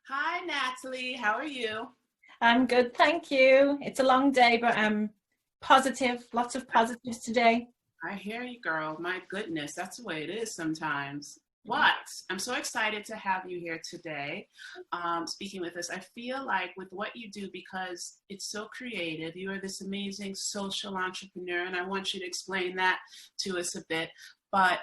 Hi, Natalie. How are you? I'm good, thank you. It's a long day, but I'm positive, lots of positives today. I hear you, girl. My goodness, that's the way it is sometimes. What? I'm so excited to have you here today, speaking with us. I feel like with what you do, because it's so creative, you are this amazing social entrepreneur, and I want you to explain that to us a bit. But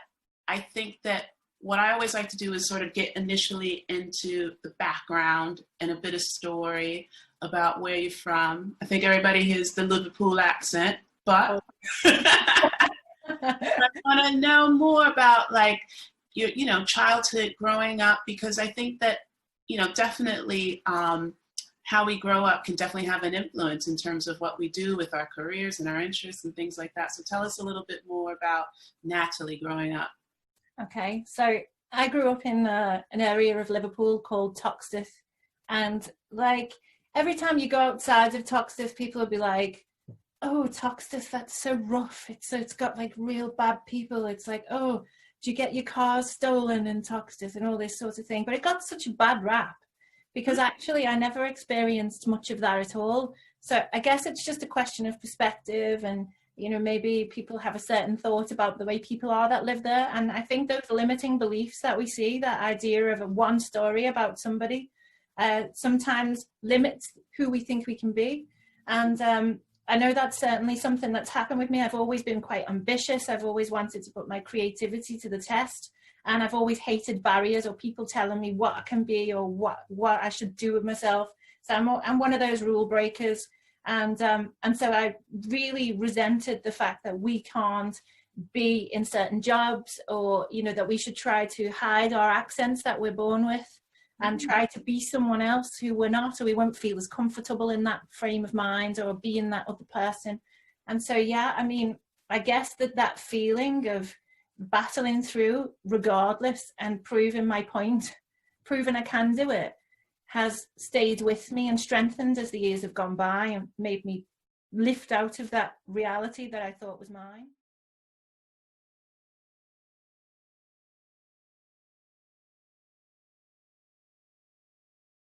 I think that what I always like to do is sort of get initially into the background and a bit of story about where you're from. I think everybody hears the Liverpool accent, but I want to know more about like your, childhood growing up, because I think that, definitely how we grow up can definitely have an influence in terms of what we do with our careers and our interests and things like that. So tell us a little bit more about Natalie growing up. Okay, so I grew up in an area of Liverpool called Toxteth, and like every time you go outside of Toxteth, people will be like, "Oh, Toxteth, that's so rough. It's got like real bad people. It's like, oh, do you get your cars stolen in Toxteth and all this sort of thing?" But it got such a bad rap because actually I never experienced much of that at all. So I guess it's just a question of perspective, and maybe people have a certain thought about the way people are that live there. And I think those limiting beliefs that we see, that idea of a one story about somebody, sometimes limits who we think we can be. And I know that's certainly something that's happened with me. I've always been quite ambitious. I've always wanted to put my creativity to the test. And I've always hated barriers or people telling me what I can be or what I should do with myself. So I'm one of those rule breakers. And so I really resented the fact that we can't be in certain jobs, or, that we should try to hide our accents that we're born with and try to be someone else who we're not, or we won't feel as comfortable in that frame of mind or being that other person. And so, yeah, I mean, I guess that feeling of battling through regardless and proving my point, proving I can do it, has stayed with me and strengthened as the years have gone by and made me lift out of that reality that I thought was mine.